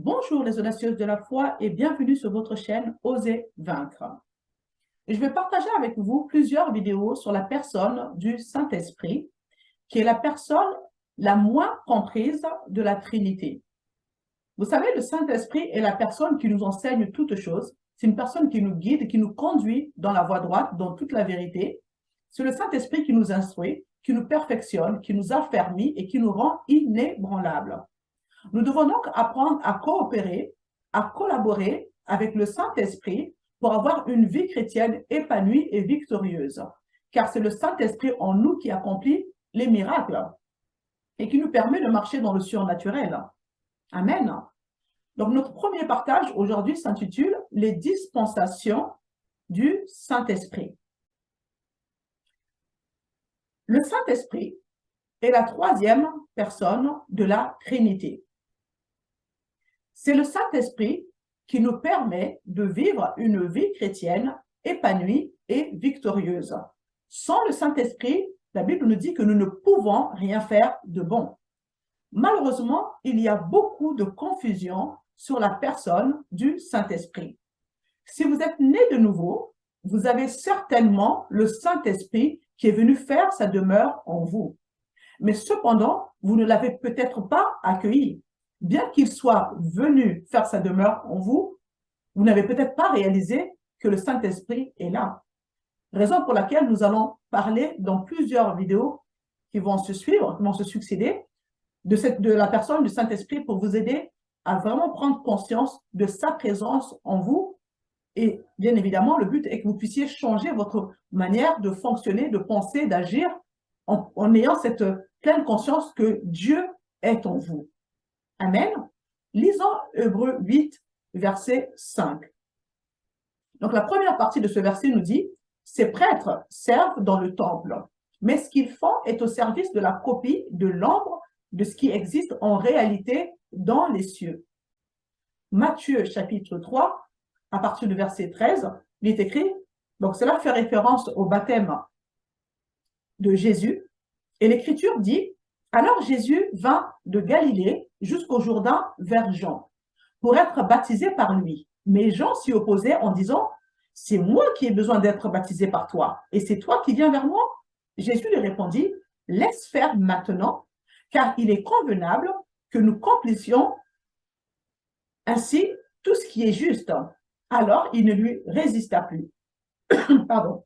Bonjour les audacieuses de la foi et bienvenue sur votre chaîne Osez Vaincre. Je vais partager avec vous plusieurs vidéos sur la personne du Saint-Esprit, qui est la personne la moins comprise de la Trinité. Vous savez, le Saint-Esprit est la personne qui nous enseigne toutes choses. C'est une personne qui nous guide, qui nous conduit dans la voie droite, dans toute la vérité. C'est le Saint-Esprit qui nous instruit, qui nous perfectionne, qui nous affermit et qui nous rend inébranlables. Nous devons donc apprendre à coopérer, à collaborer avec le Saint-Esprit pour avoir une vie chrétienne épanouie et victorieuse. Car c'est le Saint-Esprit en nous qui accomplit les miracles et qui nous permet de marcher dans le surnaturel. Amen. Donc, notre premier partage aujourd'hui s'intitule « Les dispensations du Saint-Esprit ». Le Saint-Esprit est la troisième personne de la Trinité. C'est le Saint-Esprit qui nous permet de vivre une vie chrétienne épanouie et victorieuse. Sans le Saint-Esprit, la Bible nous dit que nous ne pouvons rien faire de bon. Malheureusement, il y a beaucoup de confusion sur la personne du Saint-Esprit. Si vous êtes né de nouveau, vous avez certainement le Saint-Esprit qui est venu faire sa demeure en vous. Mais cependant, vous ne l'avez peut-être pas accueilli. Bien qu'il soit venu faire sa demeure en vous, vous n'avez peut-être pas réalisé que le Saint-Esprit est là. Raison pour laquelle nous allons parler dans plusieurs vidéos qui vont se suivre, qui vont se succéder, de la personne du Saint-Esprit pour vous aider à vraiment prendre conscience de sa présence en vous. Et bien évidemment, le but est que vous puissiez changer votre manière de fonctionner, de penser, d'agir en ayant cette pleine conscience que Dieu est en vous. Amen. Lisons Hébreux 8, verset 5. Donc, la première partie de ce verset nous dit « Ces prêtres servent dans le temple, mais ce qu'ils font est au service de la copie de l'ombre de ce qui existe en réalité dans les cieux. » Matthieu, chapitre 3, à partir du verset 13, il est écrit, donc cela fait référence au baptême de Jésus, et l'Écriture dit « Alors Jésus vint de Galilée jusqu'au Jourdain vers Jean, pour être baptisé par lui. Mais Jean s'y opposait en disant « C'est moi qui ai besoin d'être baptisé par toi, et c'est toi qui viens vers moi ?» Jésus lui répondit « Laisse faire maintenant, car il est convenable que nous complissions ainsi tout ce qui est juste. » Alors il ne lui résista plus. Pardon.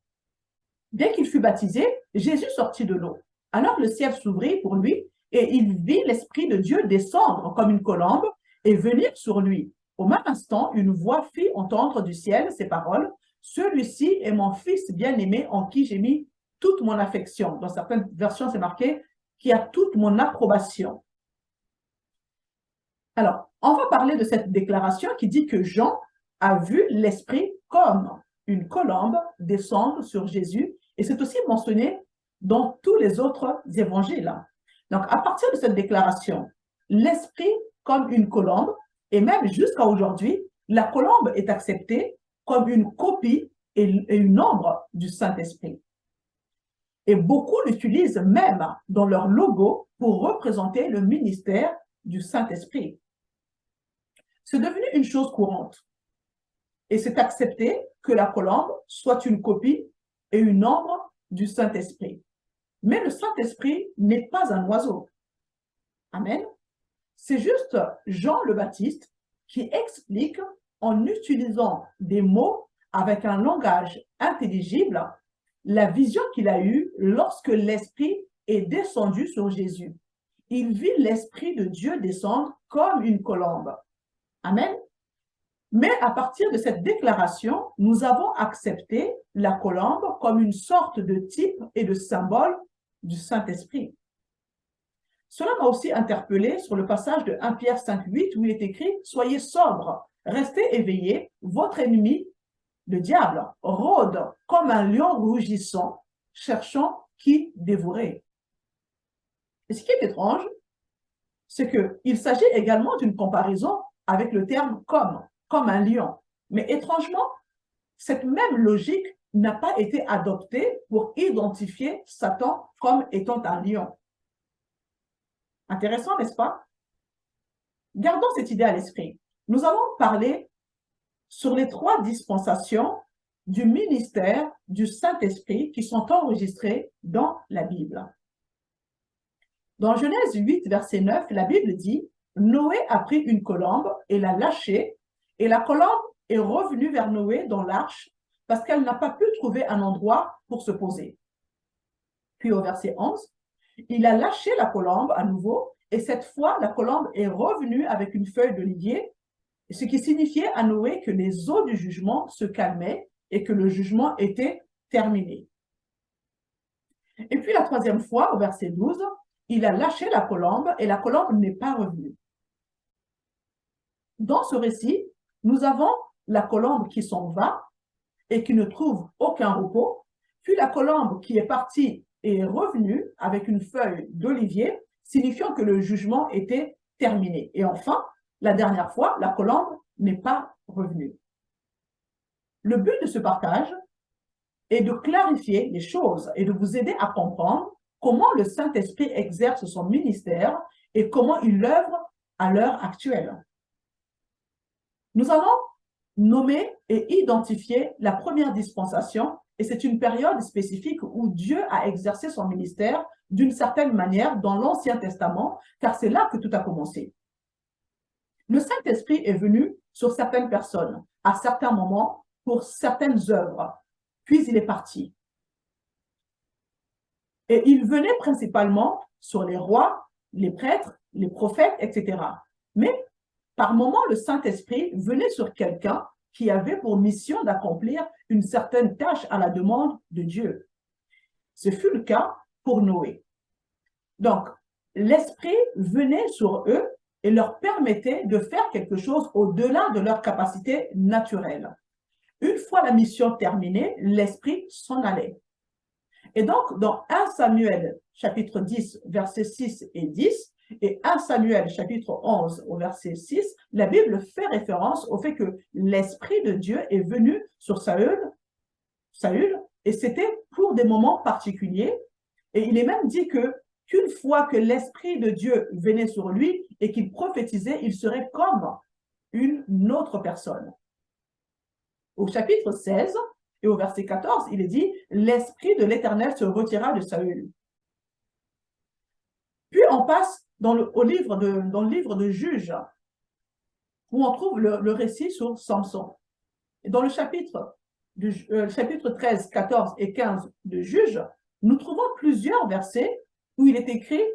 Dès qu'il fut baptisé, Jésus sortit de l'eau. Alors le ciel s'ouvrit pour lui, et il vit l'Esprit de Dieu descendre comme une colombe et venir sur lui. Au même instant, une voix fit entendre du ciel ces paroles, « Celui-ci est mon Fils bien-aimé en qui j'ai mis toute mon affection. » Dans certaines versions, c'est marqué « qui a toute mon approbation. » Alors, on va parler de cette déclaration qui dit que Jean a vu l'Esprit comme une colombe descendre sur Jésus, et c'est aussi mentionné dans tous les autres évangiles. Donc, à partir de cette déclaration, l'Esprit comme une colombe, et même jusqu'à aujourd'hui, la colombe est acceptée comme une copie et une ombre du Saint-Esprit. Et beaucoup l'utilisent même dans leur logo pour représenter le ministère du Saint-Esprit. C'est devenu une chose courante. Et c'est accepté que la colombe soit une copie et une ombre du Saint-Esprit. Mais le Saint-Esprit n'est pas un oiseau. Amen. C'est juste Jean le Baptiste qui explique en utilisant des mots avec un langage intelligible la vision qu'il a eue lorsque l'Esprit est descendu sur Jésus. Il vit l'Esprit de Dieu descendre comme une colombe. Amen. Mais à partir de cette déclaration, nous avons accepté la colombe comme une sorte de type et de symbole du Saint-Esprit. Cela m'a aussi interpellé sur le passage de 1 Pierre 5,8 où il est écrit « Soyez sobres, restez éveillés, votre ennemi, le diable, rôde comme un lion rugissant, cherchant qui dévorer. » Et ce qui est étrange, c'est qu'il s'agit également d'une comparaison avec le terme « comme un lion ». Mais étrangement, cette même logique n'a pas été adoptée pour identifier Satan comme étant un lion. Intéressant, n'est-ce pas? Gardons cette idée à l'esprit. nous allons parler sur les 3 dispensations du ministère du Saint-Esprit qui sont enregistrées dans la Bible. Dans Genèse 8, verset 9, la Bible dit « Noé a pris une colombe et l'a lâchée, et la colombe est revenue vers Noé dans l'arche parce qu'elle n'a pas pu trouver un endroit pour se poser. » Puis au verset 11, il a lâché la colombe à nouveau, et cette fois, la colombe est revenue avec une feuille d'olivier, ce qui signifiait à Noé que les eaux du jugement se calmaient et que le jugement était terminé. Et puis la 3e fois, au verset 12, il a lâché la colombe et la colombe n'est pas revenue. Dans ce récit, nous avons la colombe qui s'en va et qui ne trouve aucun repos, puis la colombe qui est partie et est revenue avec une feuille d'olivier, signifiant que le jugement était terminé. Et enfin, la dernière fois, la colombe n'est pas revenue. Le but de ce partage est de clarifier les choses et de vous aider à comprendre comment le Saint-Esprit exerce son ministère et comment il œuvre à l'heure actuelle. Nous allons nommer et identifier la première dispensation, et c'est une période spécifique où Dieu a exercé son ministère d'une certaine manière dans l'Ancien Testament, car c'est là que tout a commencé. Le Saint-Esprit est venu sur certaines personnes, à certains moments, pour certaines œuvres, puis il est parti. Et il venait principalement sur les rois, les prêtres, les prophètes, etc. Mais par moments, le Saint-Esprit venait sur quelqu'un qui avait pour mission d'accomplir une certaine tâche à la demande de Dieu. Ce fut le cas pour Noé. Donc, l'Esprit venait sur eux et leur permettait de faire quelque chose au-delà de leur capacité naturelle. Une fois la mission terminée, l'Esprit s'en allait. Et donc, dans 1 Samuel, chapitre 10, versets 6 et 10, et 1 Samuel, chapitre 11, au verset 6, la Bible fait référence au fait que l'Esprit de Dieu est venu sur Saül, et c'était pour des moments particuliers. Et il est même dit qu'une fois que l'Esprit de Dieu venait sur lui et qu'il prophétisait, il serait comme une autre personne. Au chapitre 16 et au verset 14, il est dit « L'Esprit de l'Éternel se retira de Saül ». Puis on passe dans le livre de Juges, où on trouve le récit sur Samson. Et dans le chapitre 13, 14 et 15 de Juges, nous trouvons plusieurs versets où il est écrit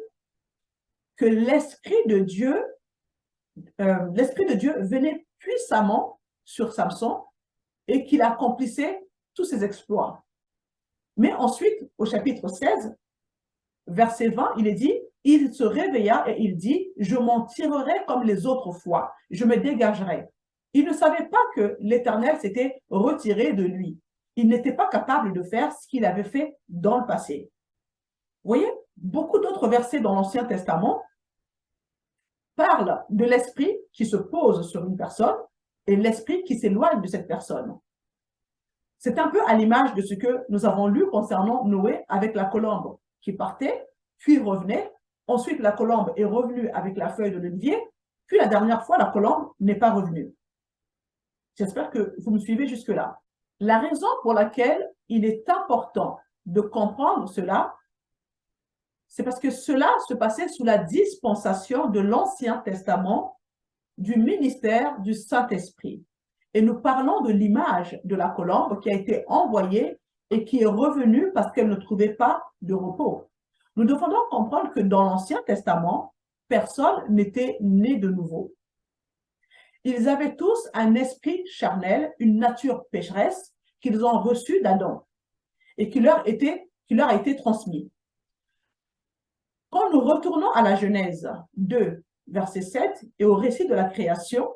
que l'Esprit de Dieu venait puissamment sur Samson et qu'il accomplissait tous ses exploits. Mais ensuite, au chapitre 16, verset 20, il est dit « Il se réveilla et il dit « Je m'en tirerai comme les autres fois, je me dégagerai. » Il ne savait pas que l'Éternel s'était retiré de lui. Il n'était pas capable de faire ce qu'il avait fait dans le passé. Vous voyez, beaucoup d'autres versets dans l'Ancien Testament parlent de l'Esprit qui se pose sur une personne et l'Esprit qui s'éloigne de cette personne. C'est un peu à l'image de ce que nous avons lu concernant Noé avec la colombe qui partait, puis revenait. Ensuite, la colombe est revenue avec la feuille de l'olivier, puis la dernière fois, la colombe n'est pas revenue. J'espère que vous me suivez jusque-là. La raison pour laquelle il est important de comprendre cela, c'est parce que cela se passait sous la dispensation de l'Ancien Testament du ministère du Saint-Esprit. Et nous parlons de l'image de la colombe qui a été envoyée et qui est revenue parce qu'elle ne trouvait pas de repos. Nous devons donc comprendre que dans l'Ancien Testament, personne n'était né de nouveau. Ils avaient tous un esprit charnel, une nature pécheresse qu'ils ont reçue d'Adam et qui leur a été transmis. Quand nous retournons à la Genèse 2, verset 7, et au récit de la création,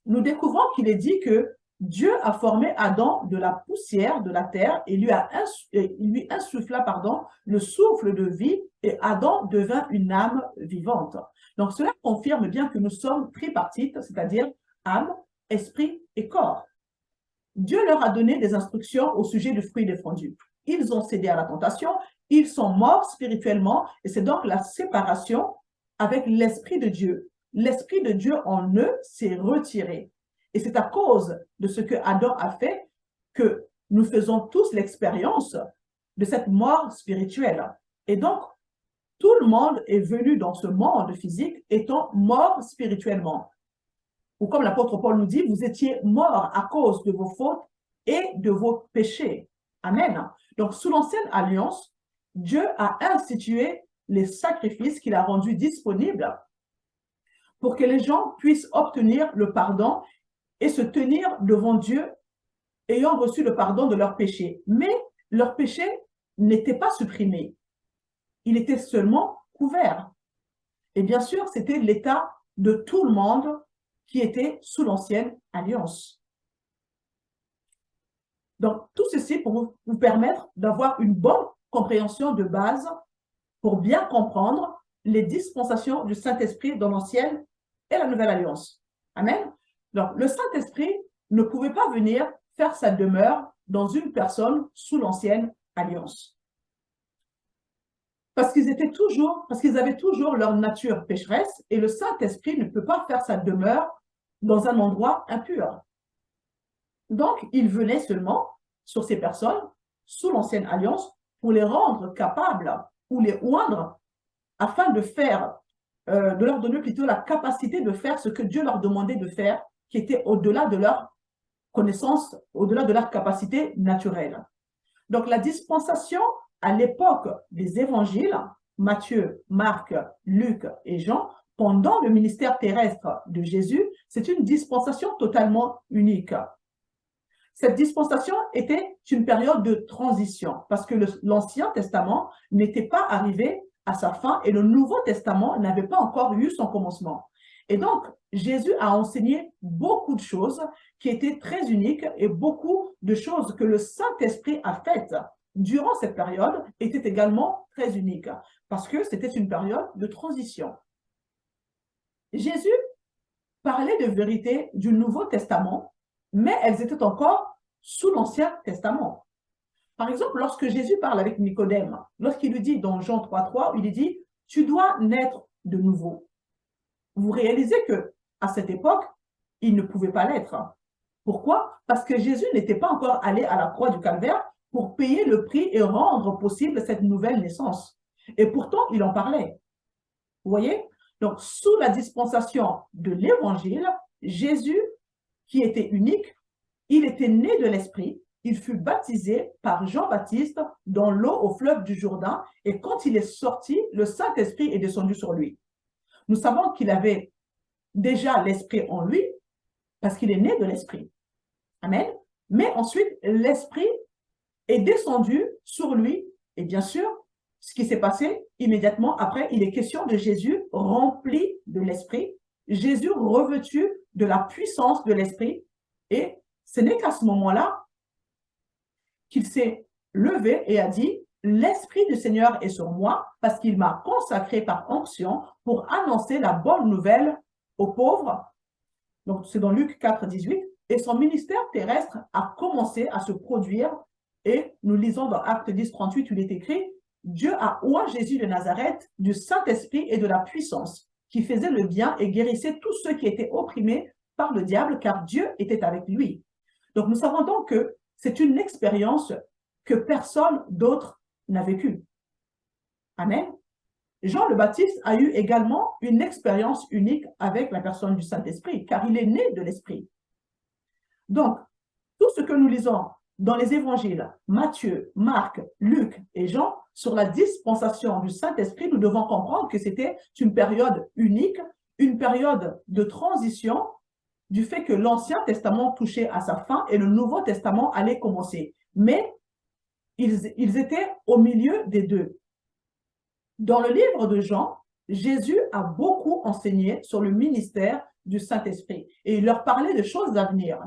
nous découvrons qu'il est dit que Dieu a formé Adam de la poussière de la terre et lui insuffla le souffle de vie et Adam devint une âme vivante. Donc cela confirme bien que nous sommes tripartites, c'est-à-dire âme, esprit et corps. Dieu leur a donné des instructions au sujet du fruit défendu. Ils ont cédé à la tentation, ils sont morts spirituellement et c'est donc la séparation avec l'Esprit de Dieu. l'Esprit de Dieu en eux s'est retiré. Et c'est à cause de ce que Adam a fait que nous faisons tous l'expérience de cette mort spirituelle. Et donc, tout le monde est venu dans ce monde physique étant mort spirituellement. Ou comme l'apôtre Paul nous dit, vous étiez morts à cause de vos fautes et de vos péchés. Amen. Donc, sous l'ancienne alliance, Dieu a institué les sacrifices qu'il a rendus disponibles pour que les gens puissent obtenir le pardon et se tenir devant Dieu ayant reçu le pardon de leurs péchés. Mais leurs péchés n'étaient pas supprimés. Il était seulement couvert. Et bien sûr, c'était l'état de tout le monde qui était sous l'ancienne alliance. Donc, tout ceci pour vous permettre d'avoir une bonne compréhension de base pour bien comprendre les dispensations du Saint-Esprit dans l'ancienne et la nouvelle alliance. Amen. Donc, le Saint-Esprit ne pouvait pas venir faire sa demeure dans une personne sous l'ancienne alliance. Parce qu'ils avaient toujours leur nature pécheresse et le Saint-Esprit ne peut pas faire sa demeure dans un endroit impur. Donc, il venait seulement sur ces personnes sous l'ancienne alliance pour les rendre capables ou les oindre afin de leur donner plutôt la capacité de faire ce que Dieu leur demandait de faire, qui était au-delà de leur connaissance, au-delà de leur capacité naturelle. Donc, la dispensation à l'époque des évangiles, Matthieu, Marc, Luc et Jean, pendant le ministère terrestre de Jésus, c'est une dispensation totalement unique. Cette dispensation était une période de transition parce que l'Ancien Testament n'était pas arrivé à sa fin et le Nouveau Testament n'avait pas encore eu son commencement. Et donc, Jésus a enseigné beaucoup de choses qui étaient très uniques et beaucoup de choses que le Saint-Esprit a faites durant cette période étaient également très uniques parce que c'était une période de transition. Jésus parlait de vérités du Nouveau Testament, mais elles étaient encore sous l'Ancien Testament. Par exemple, lorsque Jésus parle avec Nicodème, lorsqu'il lui dit dans Jean 3,3, il lui dit « Tu dois naître de nouveau ». Vous réalisez qu'à cette époque, il ne pouvait pas l'être. Pourquoi? Parce que Jésus n'était pas encore allé à la croix du Calvaire pour payer le prix et rendre possible cette nouvelle naissance. Et pourtant, il en parlait. Vous voyez? Donc, sous la dispensation de l'Évangile, Jésus, qui était unique, il était né de l'Esprit, il fut baptisé par Jean-Baptiste dans l'eau au fleuve du Jourdain, et quand il est sorti, le Saint-Esprit est descendu sur lui. Nous savons qu'il avait déjà l'Esprit en lui, parce qu'il est né de l'Esprit. Amen. Mais ensuite, l'Esprit est descendu sur lui, et bien sûr, ce qui s'est passé immédiatement après, il est question de Jésus rempli de l'Esprit, Jésus revêtu de la puissance de l'Esprit, et ce n'est qu'à ce moment-là qu'il s'est levé et a dit « L'Esprit du Seigneur est sur moi parce qu'il m'a consacré par onction pour annoncer la bonne nouvelle aux pauvres. » Donc, c'est dans Luc 4, 18. Et son ministère terrestre a commencé à se produire. Et nous lisons dans Actes 10, 38, où il est écrit « Dieu a oint Jésus de Nazareth du Saint-Esprit et de la puissance, qui faisait le bien et guérissait tous ceux qui étaient opprimés par le diable, car Dieu était avec lui. » Donc, nous savons donc que c'est une expérience que personne d'autre n'a vécue. Amen. Jean le Baptiste a eu également une expérience unique avec la personne du Saint-Esprit, car il est né de l'Esprit. Donc, tout ce que nous lisons dans les évangiles, Matthieu, Marc, Luc et Jean, sur la dispensation du Saint-Esprit, nous devons comprendre que c'était une période unique, une période de transition du fait que l'Ancien Testament touchait à sa fin et le Nouveau Testament allait commencer. Mais ils étaient au milieu des deux. Dans le livre de Jean, Jésus a beaucoup enseigné sur le ministère du Saint-Esprit et il leur parlait de choses à venir.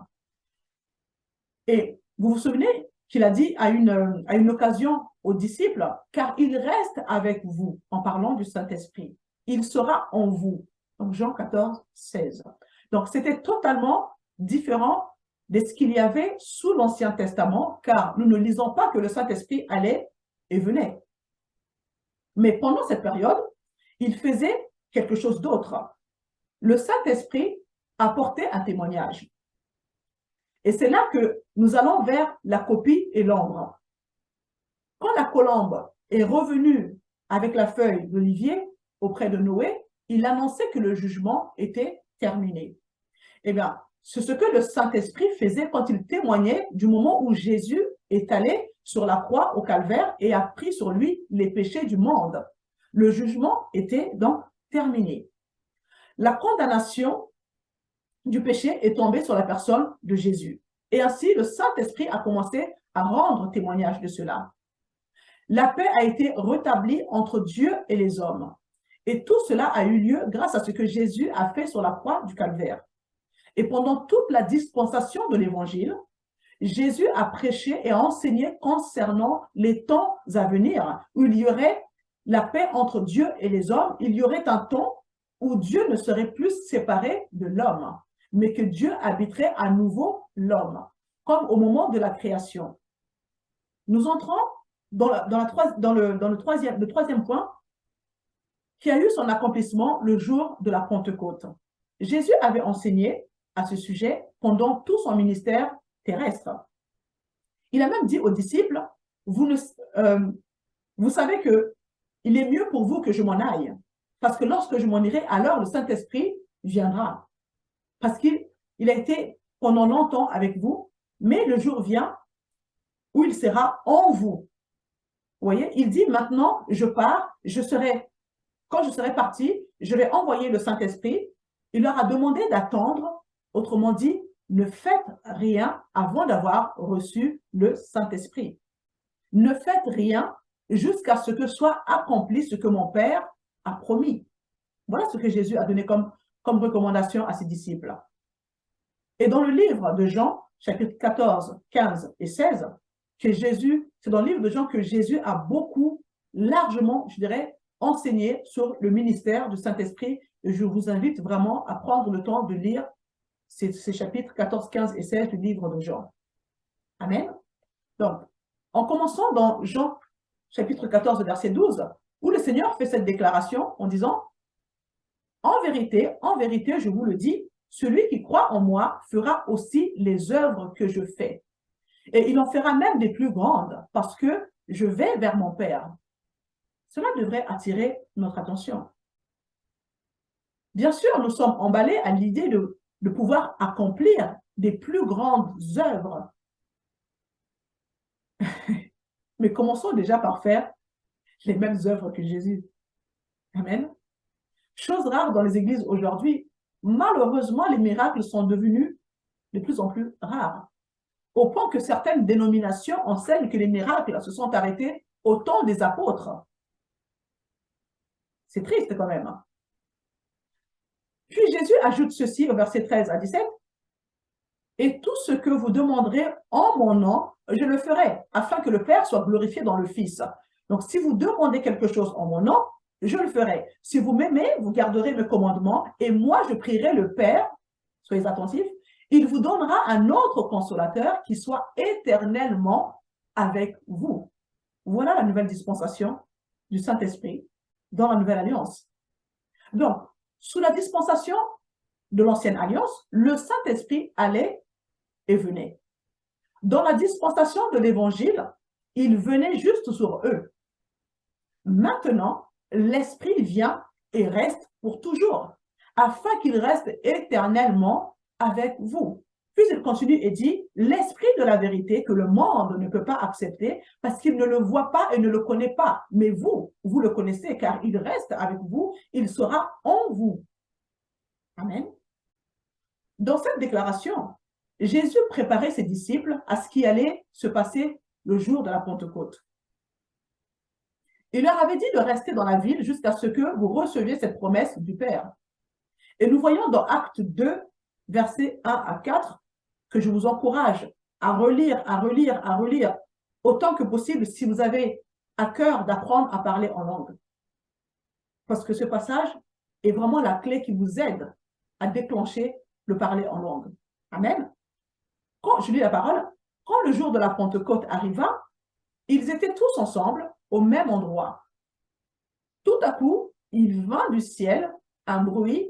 Et vous vous souvenez qu'il a dit à une occasion aux disciples, « Car il reste avec vous en parlant du Saint-Esprit. Il sera en vous. » Donc Jean 14, 16. Donc c'était totalement différent de ce qu'il y avait sous l'Ancien Testament, car nous ne lisons pas que le Saint-Esprit allait et venait. Mais pendant cette période, il faisait quelque chose d'autre. le Saint-Esprit apportait un témoignage. Et c'est là que nous allons vers la copie et l'ombre. Quand la colombe est revenue avec la feuille d'olivier auprès de Noé, il annonçait que le jugement était terminé. Eh bien, c'est ce que le Saint-Esprit faisait quand il témoignait du moment où Jésus est allé sur la croix au calvaire et a pris sur lui les péchés du monde. Le jugement était donc terminé. La condamnation du péché est tombée sur la personne de Jésus. Et ainsi, le Saint-Esprit a commencé à rendre témoignage de cela. La paix a été rétablie entre Dieu et les hommes. Et tout cela a eu lieu grâce à ce que Jésus a fait sur la croix du calvaire. Et pendant toute la dispensation de l'Évangile, Jésus a prêché et enseigné concernant les temps à venir, où il y aurait la paix entre Dieu et les hommes. Il y aurait un temps où Dieu ne serait plus séparé de l'homme, mais que Dieu habiterait à nouveau l'homme, comme au moment de la création. Nous entrons dans le troisième point, qui a eu son accomplissement le jour de la Pentecôte. Jésus avait enseigné à ce sujet pendant tout son ministère terrestre. Il a même dit aux disciples, vous savez qu'il est mieux pour vous que je m'en aille, parce que lorsque je m'en irai, alors le Saint-Esprit viendra. Parce qu'il a été pendant longtemps avec vous, mais le jour vient où il sera en vous. Vous voyez, il dit maintenant, je pars, quand je serai parti, je vais envoyer le Saint-Esprit. Il leur a demandé d'attendre, autrement dit, ne faites rien avant d'avoir reçu le Saint-Esprit. Ne faites rien jusqu'à ce que soit accompli ce que mon Père a promis. Voilà ce que Jésus a donné comme recommandation à ses disciples. Et dans le livre de Jean, chapitre 14, 15 et 16, c'est dans le livre de Jean que Jésus a largement, je dirais, enseigné sur le ministère du Saint-Esprit. Et je vous invite vraiment à prendre le temps de lire ces chapitres 14, 15 et 16 du livre de Jean. Amen. Donc, en commençant dans Jean, chapitre 14, verset 12, où le Seigneur fait cette déclaration en disant « En vérité, je vous le dis, celui qui croit en moi fera aussi les œuvres que je fais. Et il en fera même des plus grandes, parce que je vais vers mon Père. » Cela devrait attirer notre attention. Bien sûr, nous sommes emballés à l'idée de pouvoir accomplir des plus grandes œuvres. Mais commençons déjà par faire les mêmes œuvres que Jésus. Amen. Chose rare dans les églises aujourd'hui, malheureusement, les miracles sont devenus de plus en plus rares, au point que certaines dénominations enseignent que les miracles se sont arrêtés au temps des apôtres. C'est triste quand même. Puis Jésus ajoute ceci au verset 13 à 17. « Et tout ce que vous demanderez en mon nom, je le ferai, afin que le Père soit glorifié dans le Fils. » Donc, si vous demandez quelque chose en mon nom, je le ferai. Si vous m'aimez, vous garderez mes commandements, et moi, je prierai le Père, soyez attentifs, il vous donnera un autre consolateur qui soit éternellement avec vous. Voilà la nouvelle dispensation du Saint-Esprit dans la Nouvelle Alliance. Donc, sous la dispensation de l'Ancienne Alliance, le Saint-Esprit allait et venait. Dans la dispensation de l'Évangile, il venait juste sur eux. Maintenant, l'Esprit vient et reste pour toujours, afin qu'il reste éternellement avec vous. Puis il continue et dit, l'Esprit de la vérité que le monde ne peut pas accepter parce qu'il ne le voit pas et ne le connaît pas. Mais vous le connaissez car il reste avec vous, il sera en vous. Amen. Dans cette déclaration, Jésus préparait ses disciples à ce qui allait se passer le jour de la Pentecôte. Il leur avait dit de rester dans la ville jusqu'à ce que vous receviez cette promesse du Père. Et nous voyons dans Actes 2, versets 1 à 4, que je vous encourage à relire, autant que possible si vous avez à cœur d'apprendre à parler en langue. Parce que ce passage est vraiment la clé qui vous aide à déclencher le parler en langue. Amen. Quand je lis la parole, quand le jour de la Pentecôte arriva, ils étaient tous ensemble au même endroit. Tout à coup, il vint du ciel un bruit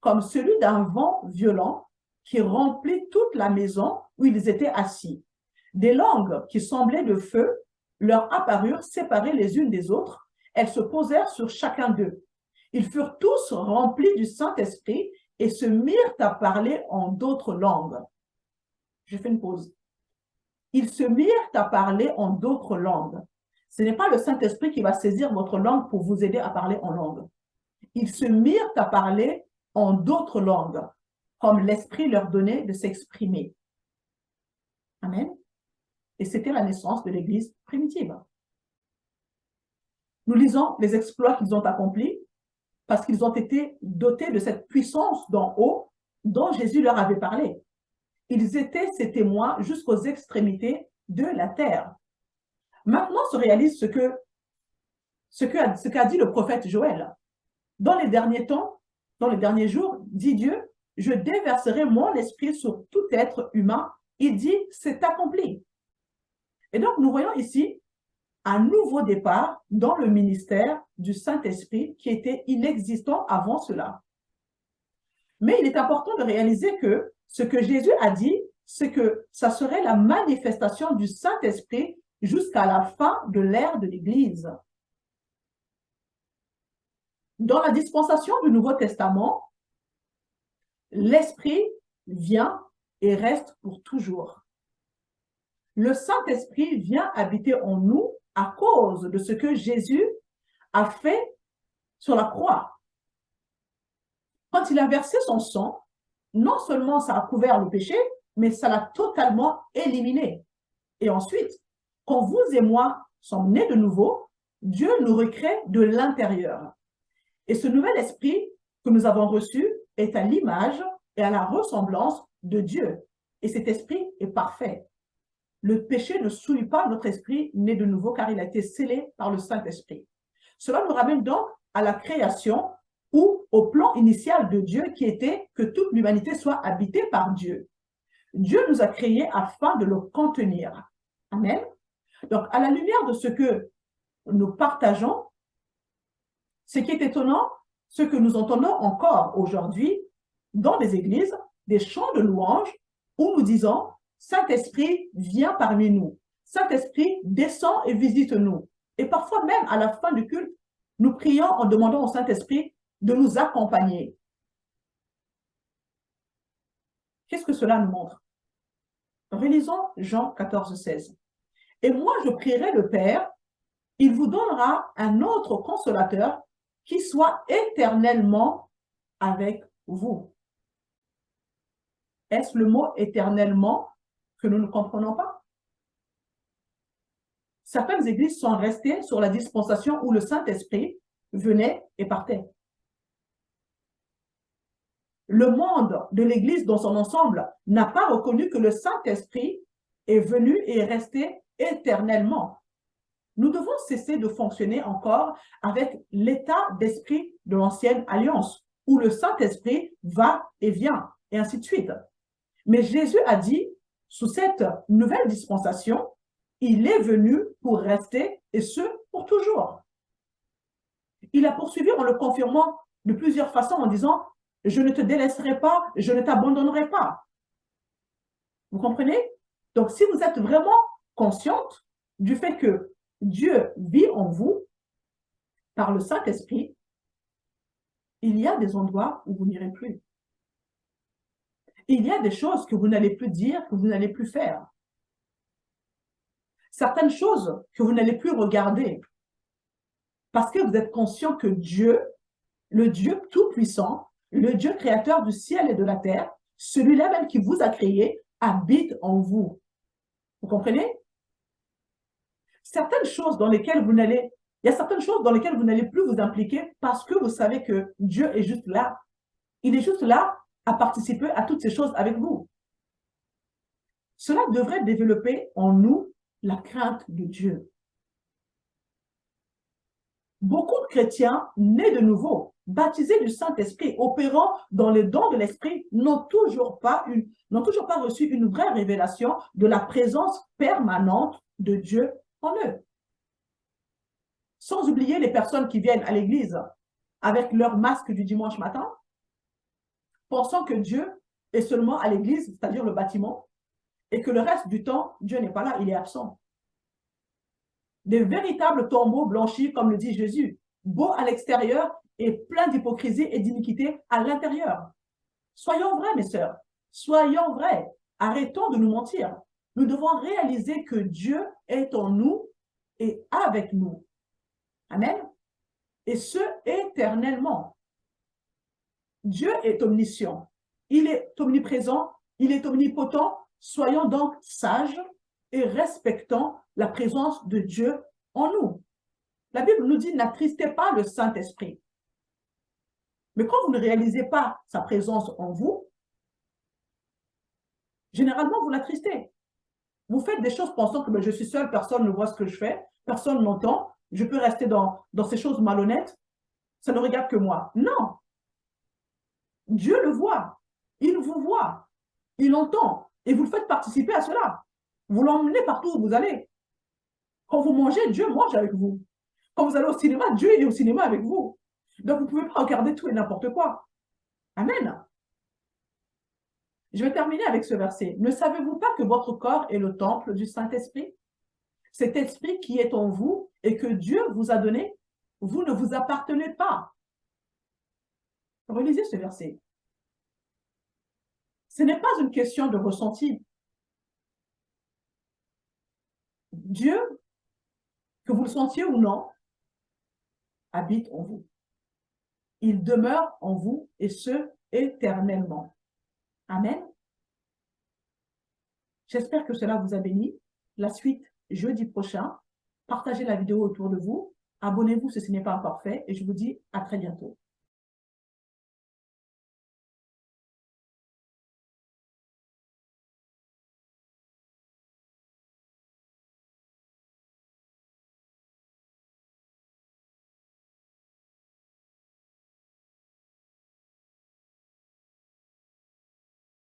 comme celui d'un vent violent qui remplit toute la maison où ils étaient assis. Des langues qui semblaient de feu leur apparurent séparées les unes des autres. Elles se posèrent sur chacun d'eux. Ils furent tous remplis du Saint-Esprit et se mirent à parler en d'autres langues. Je fais une pause. Ils se mirent à parler en d'autres langues. Ce n'est pas le Saint-Esprit qui va saisir votre langue pour vous aider à parler en langue. Ils se mirent à parler en d'autres langues, comme l'Esprit leur donnait de s'exprimer. Amen. Et c'était la naissance de l'Église primitive. Nous lisons les exploits qu'ils ont accomplis parce qu'ils ont été dotés de cette puissance d'en haut dont Jésus leur avait parlé. Ils étaient ses témoins jusqu'aux extrémités de la terre. Maintenant se réalise ce qu'a dit le prophète Joël. Dans les derniers temps, dans les derniers jours, dit Dieu, je déverserai mon esprit sur tout être humain. Il dit, c'est accompli. Et donc, nous voyons ici un nouveau départ dans le ministère du Saint-Esprit qui était inexistant avant cela. Mais il est important de réaliser que ce que Jésus a dit, c'est que ça serait la manifestation du Saint-Esprit jusqu'à la fin de l'ère de l'Église. Dans la dispensation du Nouveau Testament, l'Esprit vient et reste pour toujours. Le Saint-Esprit vient habiter en nous à cause de ce que Jésus a fait sur la croix. Quand il a versé son sang, non seulement ça a couvert le péché, mais ça l'a totalement éliminé. Et ensuite, quand vous et moi sommes nés de nouveau, Dieu nous recrée de l'intérieur. Et ce nouvel esprit que nous avons reçu est à l'image et à la ressemblance de Dieu. Et cet esprit est parfait. Le péché ne souille pas notre esprit né de nouveau car il a été scellé par le Saint-Esprit. Cela nous ramène donc à la création ou au plan initial de Dieu qui était que toute l'humanité soit habitée par Dieu. Dieu nous a créés afin de le contenir. Amen. Donc, à la lumière de ce que nous partageons, ce qui est étonnant, ce que nous entendons encore aujourd'hui dans des églises, des chants de louanges où nous disons « Saint-Esprit, viens parmi nous. Saint-Esprit, descends et visite-nous. » Et parfois même, à la fin du culte, nous prions en demandant au Saint-Esprit de nous accompagner. Qu'est-ce que cela nous montre? Relisons Jean 14, 16. « Et moi, je prierai le Père, il vous donnera un autre consolateur qui soit éternellement avec vous. » Est-ce le mot « éternellement » que nous ne comprenons pas? Certaines églises sont restées sur la dispensation où le Saint-Esprit venait et partait. Le monde de l'Église dans son ensemble n'a pas reconnu que le Saint-Esprit est venu et est resté éternellement. Nous devons cesser de fonctionner encore avec l'état d'esprit de l'ancienne alliance, où le Saint-Esprit va et vient, et ainsi de suite. Mais Jésus a dit, sous cette nouvelle dispensation, il est venu pour rester, et ce, pour toujours. Il a poursuivi en le confirmant de plusieurs façons en disant, je ne te délaisserai pas, je ne t'abandonnerai pas. Vous comprenez? Donc, si vous êtes vraiment consciente du fait que Dieu vit en vous par le Saint-Esprit, il y a des endroits où vous n'irez plus. Il y a des choses que vous n'allez plus dire, que vous n'allez plus faire. Certaines choses que vous n'allez plus regarder. Parce que vous êtes conscient que Dieu, le Dieu tout-puissant, le Dieu créateur du ciel et de la terre, celui-là même qui vous a créé, habite en vous. Vous comprenez? Certaines choses dans lesquelles vous n'allez, il y a certaines choses dans lesquelles vous n'allez plus vous impliquer parce que vous savez que Dieu est juste là. Il est juste là à participer à toutes ces choses avec vous. Cela devrait développer en nous la crainte de Dieu. Beaucoup de chrétiens nés de nouveau, baptisés du Saint-Esprit, opérant dans les dons de l'Esprit, n'ont toujours pas reçu une vraie révélation de la présence permanente de Dieu en eux. Sans oublier les personnes qui viennent à l'église avec leur masque du dimanche matin, pensant que Dieu est seulement à l'église, c'est-à-dire le bâtiment, et que le reste du temps, Dieu n'est pas là, il est absent. Des véritables tombeaux blanchis, comme le dit Jésus, beaux à l'extérieur et pleins d'hypocrisie et d'iniquité à l'intérieur. Soyons vrais, mes sœurs, soyons vrais. Arrêtons de nous mentir. Nous devons réaliser que Dieu est en nous et avec nous. Amen. Et ce, éternellement. Dieu est omniscient. Il est omniprésent, il est omnipotent. Soyons donc sages et respectons la présence de Dieu en nous. La Bible nous dit, n'attristez pas le Saint-Esprit. Mais quand vous ne réalisez pas sa présence en vous, généralement, vous l'attristez. Vous faites des choses pensant que je suis seul, personne ne voit ce que je fais, personne n'entend, je peux rester dans ces choses malhonnêtes, ça ne regarde que moi. Non. Dieu le voit, il vous voit, il entend, et vous le faites participer à cela. Vous l'emmenez partout où vous allez. Quand vous mangez, Dieu mange avec vous. Quand vous allez au cinéma, Dieu est au cinéma avec vous. Donc, vous ne pouvez pas regarder tout et n'importe quoi. Amen. Je vais terminer avec ce verset. Ne savez-vous pas que votre corps est le temple du Saint-Esprit? Cet esprit qui est en vous et que Dieu vous a donné, vous ne vous appartenez pas. Relisez ce verset. Ce n'est pas une question de ressenti. Dieu, que vous le sentiez ou non, habite en vous. Il demeure en vous et ce, éternellement. Amen. J'espère que cela vous a béni. La suite, jeudi prochain. Partagez la vidéo autour de vous. Abonnez-vous si ce n'est pas encore fait et je vous dis à très bientôt.